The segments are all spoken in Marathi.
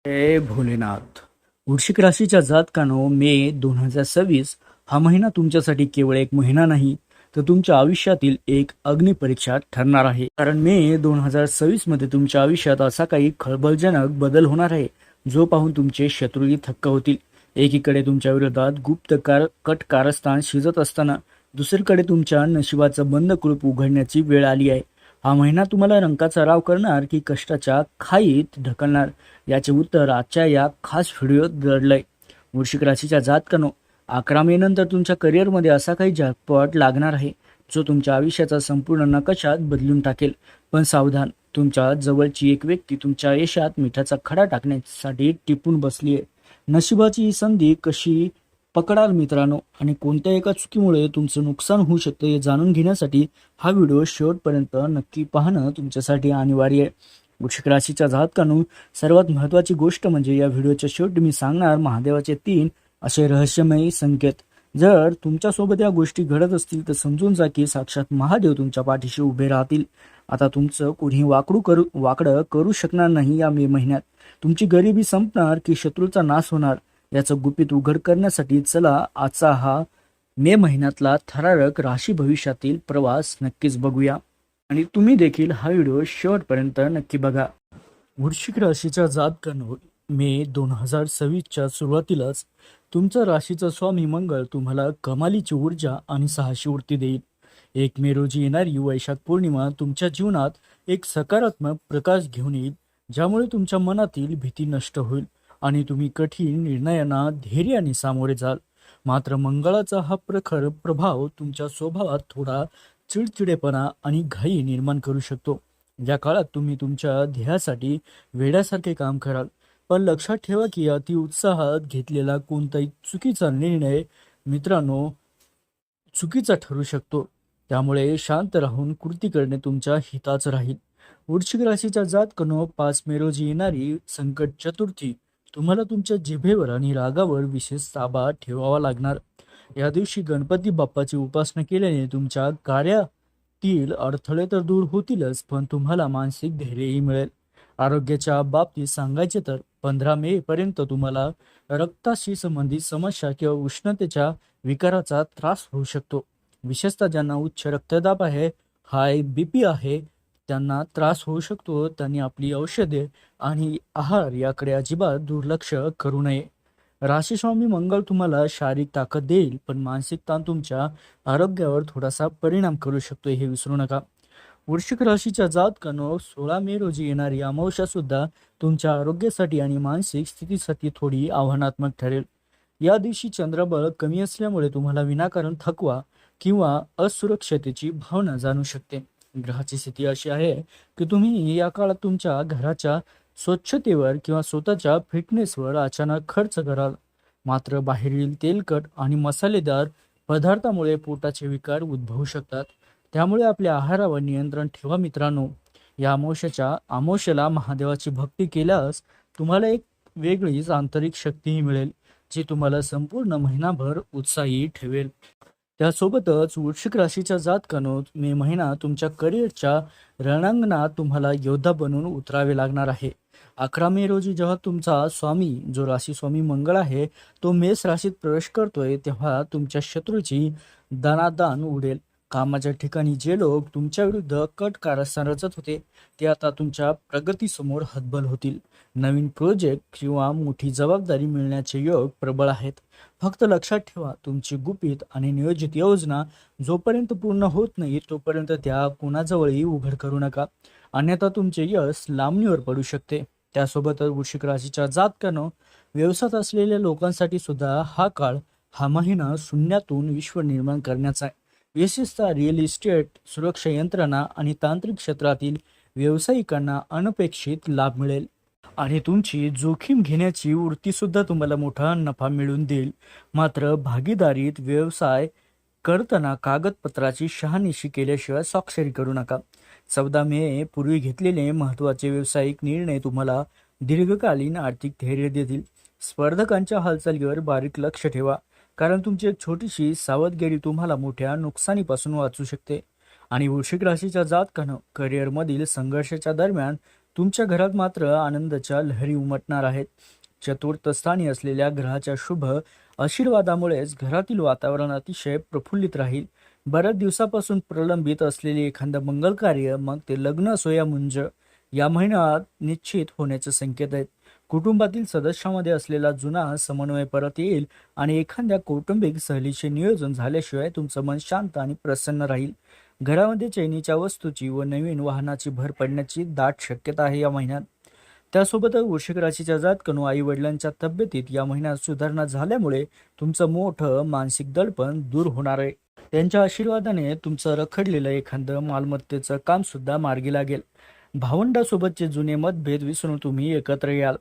जय भोलेनाथ. वृश्चिक राशीच्या जातकानो, मे 2026 हा महिना तुमच्यासाठी केवळ एक महिना नाही, तर तुमच्या आयुष्यातील एक अग्निपरीक्षा ठरणार आहे. कारण मे 2026 मध्ये तुमच्या आयुष्यात असा काही खळबळजनक बदल होणार आहे, जो पाहून तुमचे शत्रूही थक्क होतील. एकीकडे तुमच्या विरोधात गुप्त कट कारस्थान शिजत असताना, दुसरीकडे तुमच्या नशिबाचं बंद कुलूप उघडण्याची वेळ आली आहे. हा महिना तुम्हाला रंकाचा राव करणार की कष्टाच्या खाईत ढकलणार, याचे उत्तर आजच्या या खास व्हिडिओत दडलंय. वृश्चिक राशीच्या जातकानो, 11 मे नंतर तुमच्या करिअरमध्ये असा काही जॅकपॉट लागणार आहे, जो तुमच्या आयुष्याचा संपूर्ण नकाशात बदलून टाकेल. पण सावधान, तुमच्या जवळची एक व्यक्ती तुमच्या यशात मिठाचा खडा टाकण्यासाठी टिपून बसली आहे. नशिबाची ही संधी कशी पकडाल मित्रांनो, आणि कोणत्या एका चुकीमुळे तुमचं नुकसान होऊ शकतं हे जाणून घेण्यासाठी हा व्हिडिओ शेवटपर्यंत नक्की पाहणं तुमच्यासाठी अनिवार्य आहे. वृश्चिक राशीच्या जातकांनो, सर्वात महत्त्वाची गोष्ट म्हणजे या व्हिडिओच्या शेवटी मी सांगणार महादेवाचे 3 असे रहस्यमयी संकेत. जर तुमच्यासोबत या गोष्टी घडत असतील तर समजून जा की साक्षात महादेव तुमच्या पाठीशी उभे राहतील. आता तुमचं कोणीही वाकडं करू शकणार नाही. या मे महिन्यात तुमची गरिबी संपणार की शत्रूचा नाश होणार, याचं गुपित उघड करण्यासाठी चला आजचा हा मे महिन्यातला थरारक राशी भविष्यातील प्रवास नक्कीच बघूया. आणि तुम्ही देखील हा व्हिडिओ शेवटपर्यंत नक्की बघा. वृश्चिक राशीच्या जातकांनो, मे 2026च्या सुरुवातीलाच तुमचा राशीचा स्वामी मंगळ तुम्हाला कमालीची ऊर्जा आणि साहसी वृत्ती देईल. 1 मे रोजी येणारी वैशाख पौर्णिमा तुमच्या जीवनात एक सकारात्मक प्रकाश घेऊन येईल, ज्यामुळे तुमच्या मनातील भीती नष्ट होईल आणि तुम्ही कठीण निर्णयांना धैर्याने सामोरे जाल. मात्र मंगळाचा हा प्रखर प्रभाव तुमच्या स्वभावात थोडा चिडचिडेपणा आणि घाई निर्माण करू शकतो. या काळात तुम्ही तुमच्या ध्येयासाठी वेड्यासारखे काम कराल, पण लक्षात ठेवा की अतिउत्साहात घेतलेला कोणताही चुकीचा निर्णय मित्रांनो चुकीचा ठरू शकतो. त्यामुळे शांत राहून कृती करणे तुमच्या हिताच राहील. वृश्चिक राशीच्या जातकांनो, 5 मे रोजी येणारी संकट चतुर्थी तुम्हाला तुमच्या जिभेवर आणि रागावर विशेष ताबा ठेवावा लागणार. या दिवशी गणपती बाप्पाची उपासना केल्याने तुमच्या कार्यातील अडथळे तर दूर होतीलच, पण तुम्हाला मानसिक धैर्यही मिळेल. आरोग्याच्या बाबतीत सांगायचे तर 15 मे पर्यंत तुम्हाला रक्ताशी संबंधित समस्या किंवा उष्णतेच्या विकाराचा त्रास होऊ शकतो. विशेषतः ज्यांना उच्च रक्तदाब आहे, हाय बीपी आहे, त्यांना त्रास होऊ शकतो. त्यांनी आपली औषधे आणि आहार याकडे अजिबात दुर्लक्ष करू नये. राशीस्वामी मंगळ तुम्हाला शारीरिक ताकद देईल, पण मानसिक ताण तुमच्या आरोग्यावर थोडासा परिणाम करू शकतो, हे विसरू नका. वृश्चिक राशीच्या जातकांनो, 16 मे रोजी येणारी अमावस्या सुद्धा तुमच्या आरोग्यासाठी आणि मानसिक स्थितीसाठी थोडी आव्हानात्मक ठरेल. या दिवशी चंद्रबळ कमी असल्यामुळे तुम्हाला विनाकारण थकवा किंवा असुरक्षतेची भावना जाणू शकते. ग्रहाची स्थिती अशी आहे की तुम्ही या काळात तुमच्या घराच्या स्वच्छतेवर किंवा स्वतःच्या फिटनेसवर अचानक खर्च कराल. मात्र बाहेरील तेलकट आणि मसालेदार पदार्थामुळे पोटाचे विकार उद्भवू शकतात. त्यामुळे आपल्या आहारावर नियंत्रण ठेवा मित्रांनो. या अमावस्येला महादेवाची भक्ती केल्यास तुम्हाला एक वेगळीच आंतरिक शक्तीही मिळेल, जी तुम्हाला संपूर्ण महिनाभर उत्साही ठेवेल. त्यासोबतच वृश्चिक राशीच्या जातकांनो, मे महिना तुमच्या करिअरच्या रणांगणात तुम्हाला योद्धा बनून उतरावे लागणार आहे. 11 मे रोजी जेव्हा तुमचा स्वामी, जो राशी स्वामी मंगळ आहे, तो मेष राशीत प्रवेश करतोय, तेव्हा तुमच्या शत्रूची दानादान उडेल. कामाच्या ठिकाणी जे लोक तुमच्या विरुद्ध कट कारस्थान रचत होते, ते आता तुमच्या प्रगतीसमोर हतबल होतील. नवीन प्रोजेक्ट किंवा मोठी जबाबदारी मिळण्याचे योग प्रबळ आहेत. फक्त लक्षात ठेवा, तुमची गुपित आणि नियोजित योजना जोपर्यंत पूर्ण होत नाही तोपर्यंत त्या कोणाजवळही उघड करू नका, अन्यथा तुमचे यश लांबणीवर पडू शकते. त्यासोबतच वृश्चिक राशीच्या जातकांनो, व्यवसायात असलेल्या लोकांसाठी सुद्धा हा महिना शून्यातून विश्व निर्माण करण्याचा आहे. विशेषतः रिअल इस्टेट, सुरक्षा यंत्रणा आणि तांत्रिक क्षेत्रातील व्यावसायिकांना अनपेक्षित लाभ मिळेल आणि तुमची जोखीम घेण्याची वृत्ती सुद्धा तुम्हाला मोठा नफा मिळवून देईल. मात्र भागीदारीत व्यवसाय करताना कागदपत्राची शहानिशी केल्याशिवाय स्वाक्षरी करू नका. 14 मे पूर्वी घेतलेले महत्त्वाचे व्यावसायिक निर्णय तुम्हाला दीर्घकालीन आर्थिक धैर्य देतील. स्पर्धकांच्या हालचालीवर बारीक लक्ष ठेवा, कारण तुमची एक छोटीशी सावधगिरी तुम्हाला मोठ्या नुकसानीपासून वाचू शकते. आणि वृश्चिक राशीच्या जातकानं, करिअरमधील संघर्षाच्या दरम्यान तुमच्या घरात मात्र आनंदाच्या लहरी उमटणार आहेत. चतुर्थ स्थानी असलेल्या ग्रहाच्या शुभ आशीर्वादामुळेच घरातील वातावरण अतिशय प्रफुल्लित राहील. बऱ्याच दिवसापासून प्रलंबित असलेले एखादं मंगल कार्य, मग ते लग्न असो या मुंज, या महिन्यात निश्चित होण्याचे संकेत आहेत. कुटुंबातील सदस्यामध्ये असलेला जुना समन्वय परत येईल आणि एखाद्या कौटुंबिक सहलीचे नियोजन झाल्याशिवाय तुमचं मन शांत आणि प्रसन्न राहील. घरामध्ये चैनीच्या वस्तूची व नवीन वाहनाची भर पडण्याची दाट शक्यता आहे या महिन्यात. त्यासोबतच वृश्चिक राशीच्या जातकांनो, आई वडिलांच्या तब्येतीत या महिन्यात सुधारणा झाल्यामुळे तुमचं मोठं मानसिक दडपण दूर होणार आहे. त्यांच्या आशीर्वादाने तुमचं रखडलेलं एखादं मालमत्तेचं काम सुद्धा मार्गी लागेल. भावंडासोबतचे जुने मतभेद विसरून तुम्ही एकत्र याल,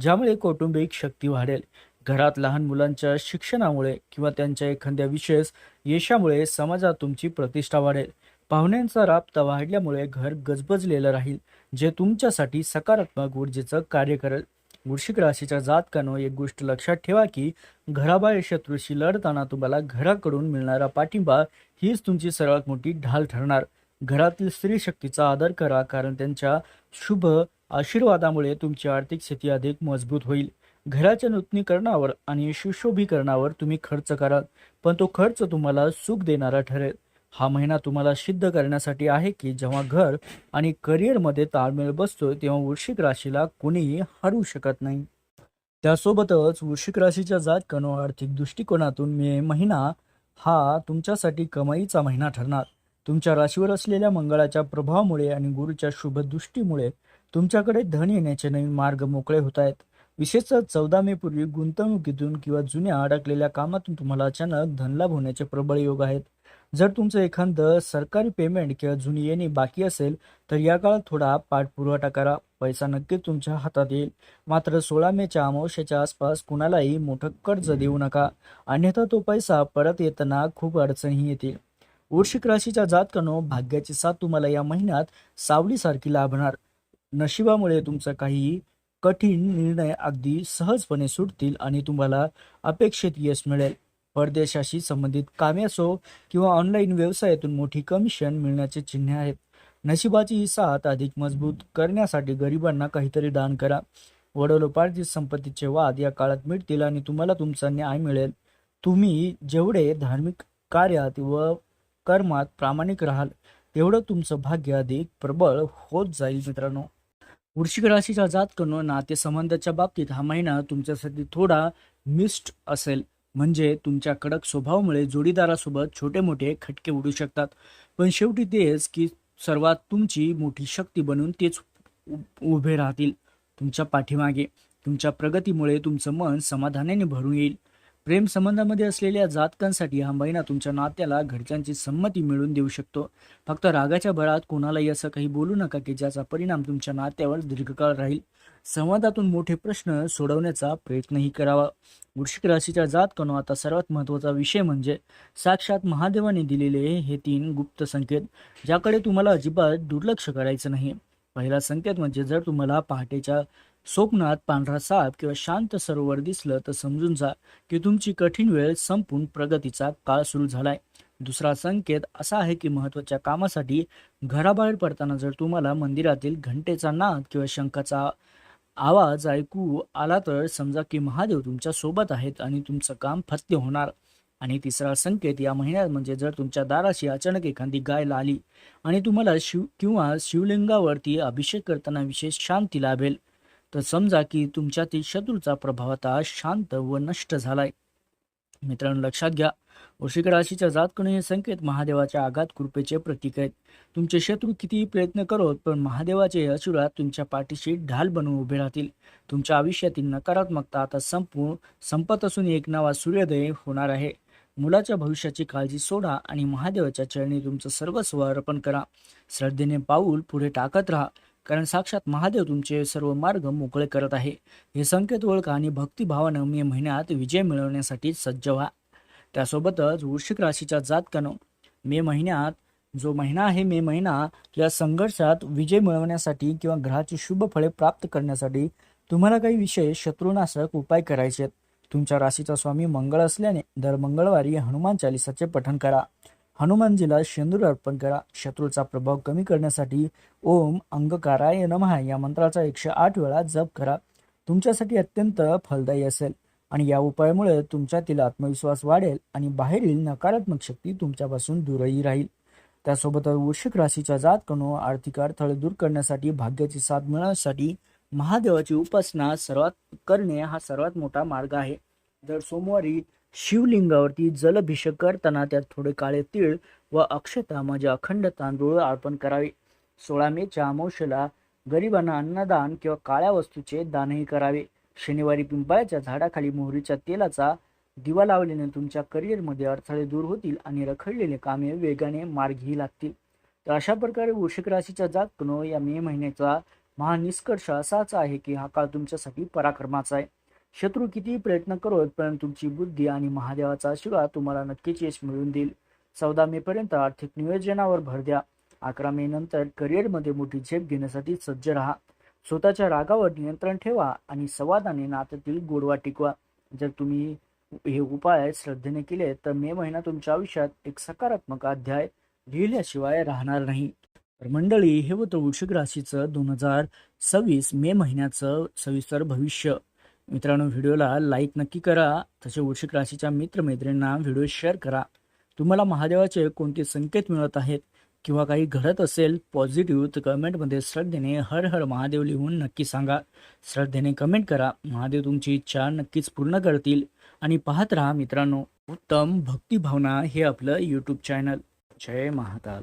ज्यामुळे कौटुंबिक शक्ती वाढेल. घरात लहान मुलांच्या शिक्षणामुळे किंवा त्यांच्या एखाद्या विशेष यशामुळे समाजात तुमची प्रतिष्ठा वाढेल. पाहुण्यांचा राबता वाढल्यामुळे घर गजबजलेलं राहील, जे तुमच्यासाठी सकारात्मक ऊर्जेचं कार्य करेल. वृश्चिक राशीच्या जातकांनो, एक गोष्ट लक्षात ठेवा की घराबाहेर शत्रूशी लढताना तुम्हाला घराकडून मिळणारा पाठिंबा हीच तुमची सर्वात मोठी ढाल ठरणार. घरातील स्त्री शक्तीचा आदर करा, कारण त्यांच्या शुभ आशीर्वादामुळे तुमची आर्थिक स्थिती अधिक मजबूत होईल. घराच्या नूतनीकरणावर आणि सुशोभीकरणावर तुम्ही खर्च कराल, पण तो खर्च तुम्हाला सुख देणारा ठरेल. हा महिना तुम्हाला सिद्ध करण्यासाठी आहे की जेव्हा घर आणि करिअरमध्ये ताळमेळ बसतो, तेव्हा वृश्चिक राशीला कोणीही हरवू शकत नाही. त्यासोबतच वृश्चिक राशीच्या जातकांनो, आर्थिक दृष्टिकोनातून मे महिना हा तुमच्यासाठी कमाईचा महिना ठरणार. तुमच्या राशीवर असलेल्या मंगळाच्या प्रभावामुळे आणि गुरुच्या शुभ दृष्टीमुळे तुमच्याकडे धन येण्याचे नवीन मार्ग मोकळे होत आहेत. विशेषतः 14 मे पूर्वी गुंतवणुकीतून किंवा जुन्या अडकलेल्या कामातून तुम्हाला अचानक धनलाभ होण्याचे प्रबळ योग आहेत. जर तुमचं एखादं सरकारी पेमेंट किंवा जुनी येणे बाकी असेल, तर या काळात थोडा पाठपुरावा करा. पैसा नक्कीच तुमच्या हातात येईल. मात्र 16 मेच्या अमावस्येच्या आसपास कुणालाही मोठं कर्ज देऊ नका, अन्यथा तो पैसा परत येताना खूप अडचणी येतील. वृश्चिक राशीच्या जातकांनो, भाग्याची साथ तुम्हाला या महिन्यात सावलीसारखी लाभणार. नशिबामुळे तुमचा काही कठीण निर्णय अगदी सहजपणे सुटतील आणि तुम्हाला अपेक्षित यश मिळेल. परदेशाशी संबंधित कामे असो किंवा ऑनलाईन व्यवसायातून मोठी कमिशन मिळण्याचे चिन्ह आहेत. नशिबाची ही साथ अधिक मजबूत करण्यासाठी गरिबांना काहीतरी दान करा. वडिलोपार्जित संपत्तीचे वाद या काळात मिटतील आणि तुम्हाला तुमचा न्याय मिळेल. तुम्ही जेवढे धार्मिक कार्यात व कर्मात प्रामाणिक राहाल, तेवढं तुमचं भाग्य अधिक प्रबळ होत जाईल. मित्रांनो, वृश्चिक राशीच्या जातकांनो, नातेसंबंधाच्या बाबतीत हा महिना तुमच्यासाठी थोडा मिस्ट असेल. म्हणजे तुमच्या कडक स्वभावामुळे जोडीदारासोबत छोटे मोठे खटके उडू शकतात, पण शेवटी तेच की सर्वात तुमची मोठी शक्ती बनून तेच उभे राहतील तुमच्या पाठीमागे. तुमच्या प्रगतीमुळे तुमचं मन समाधानाने भरून येईल. प्रेम संबंधामध्ये असलेल्या जातकांसाठी हा महिना तुमच्या नात्याला घरच्यांची संमती मिळवून देऊ शकतो. फक्त रागाच्या भरात कोणालाही असं काही बोलू नका की ज्याचा परिणाम तुमच्या नात्यावर दीर्घकाळ राहील. संवादातून मोठे प्रश्न सोडवण्याचा प्रयत्नही करावा. वृश्चिक राशीच्या जातकांनो, आता सर्वात महत्त्वाचा विषय म्हणजे साक्षात महादेवाने दिलेले हे 3 गुप्त संकेत, ज्याकडे तुम्हाला अजिबात दुर्लक्ष करायचं नाही. पहिला संकेत म्हणजे जर तुम्हाला पहाटेच्या स्वप्नात पांढरा साप किंवा शांत सरोवर दिसलं, तर समजून जा की तुमची कठीण वेळ संपून प्रगतीचा काळ सुरू झालाय. दुसरा संकेत असा आहे की महत्त्वाच्या कामासाठी घराबाहेर पडताना जर तुम्हाला मंदिरातील घंटेचा नाद किंवा शंखाचा आवाज ऐकू आला, तर समजा की महादेव तुमच्या सोबत आहेत आणि तुमचं काम फत्ते होणार. आणि तिसरा संकेत या महिन्यात म्हणजे जर तुमच्या दाराशी अचानक एखादी गाय आली आणि तुम्हाला शिवलिंगावरती अभिषेक करताना विशेष शांती लाभेल, तर समजा की तुमच्यातील शत्रूचा प्रभाव आता शांत व नष्ट झालाय. मित्रांनो, लक्षात घ्या, वृश्चिक राशीच्या जातकांनो, हे संकेत महादेवाच्या आघात कृपेचे प्रतीक आहेत. तुमचे शत्रू कितीही प्रयत्न करोत, पण महादेवाचे आशीर्वाद तुमच्या पाठीशी ढाल बनवून उभे राहतील. तुमच्या आयुष्यातील नकारात्मकता आता संपत असून एक नवा सूर्योदय होणार आहे. मुलाच्या भविष्याची काळजी सोडा आणि महादेवाच्या चरणी तुमचं सर्वस्व अर्पण करा. श्रद्धेने पाऊल पुढे टाकत राहा, कारण साक्षात महादेव तुमचे सर्व मार्ग मोकळे करत आहे. हे संकेत ओळखा आणि भक्तिभावानं मे महिन्यात विजय मिळवण्यासाठी सज्ज व्हा. त्यासोबतच वृश्चिक राशीच्या जातकांनो, मे महिन्यात जो महिना आहे, मे महिना या संघर्षात विजय मिळवण्यासाठी किंवा ग्रहाची शुभ फळे प्राप्त करण्यासाठी तुम्हाला काही विशेष शत्रुनाशक उपाय करायचे आहेत. तुमच्या राशीचा स्वामी मंगळ असल्याने दर मंगळवारी हनुमान चालिसाचे पठण करा. हनुमानजीला शेंदूर अर्पण करा. शत्रूचा प्रभाव कमी करण्यासाठी ओम अंगकाराय नमः या मंत्राचा 108 वेळा जप करा. तुमच्यासाठी अत्यंत फलदायी असेल आणि या उपायामुळे तुमच्यातील आत्मविश्वास वाढेल आणि बाहेरील नकारात्मक शक्ती तुमच्यापासून दूरही राहील. त्यासोबतच वृश्चिक राशीच्या जातकांनो आर्थिक अडथळे दूर करण्यासाठी, भाग्याची साथ मिळवण्यासाठी महादेवाची उपासना करणे हा सर्वात मोठा मार्ग आहे. दर सोमवारी शिवलिंगावरती जलाभिषेक करताना त्यात थोडे काळे तीळ व अक्षता म्हणजे अखंड तांदूळ अर्पण करावे. 16 मेच्या अमावस्येला गरिबांना अन्नदान किंवा काळ्या वस्तूचे दानही करावे. शनिवारी पिंपळाच्या झाडाखाली मोहरीच्या तेलाचा दिवा लावल्याने तुमच्या करिअरमध्ये अडथळे दूर होतील आणि रखडलेले कामे वेगाने मार्गी लागतील. तर अशा प्रकारे वृश्चिक राशीच्या जातकांनो या मे महिन्याचा महानिष्कर्ष असाच आहे की हा काळ तुमच्यासाठी पराक्रमाचा आहे. शत्रू कितीही प्रयत्न करोत परंतु तुमची बुद्धी आणि महादेवाचा आशीर्वाद तुम्हाला नक्कीच यश मिळवून देईल. 14 मे पर्यंत आर्थिक नियोजनावर भर द्या. 11 मे नंतर करिअरमध्ये मोठी झेप घेण्यासाठी सज्ज राहा. स्वतःच्या रागावर नियंत्रण ठेवा आणि संवादाने नात्यातील गोडवा टिकवा. जर तुम्ही हे उपाय श्रद्धेने केले तर मे महिना तुमच्या आयुष्यात एक सकारात्मक अध्याय लिहिल्याशिवाय राहणार नाही. तर मंडळी, हे होतं वृश्चिक राशीचं 2026 मे महिन्याचं सविस्तर भविष्य. मित्रांनो, व्हिडिओला लाईक नक्की करा. तसे वृश्चिक राशीच्या मित्रमैत्रिणींना व्हिडिओ शेअर करा. तुम्हाला महादेवाचे कोणते संकेत मिळत आहेत किंवा काही घडत असेल पॉझिटिव्ह तर कमेंटमध्ये श्रद्धेने हर हर महादेव लिहून नक्की सांगा. श्रद्धेने कमेंट करा. महादेव तुमची इच्छा नक्कीच पूर्ण करतील. आणि पाहत राहा मित्रांनो उत्तम भक्तिभावना हे आपलं यूट्यूब चॅनल. जय महाकाल.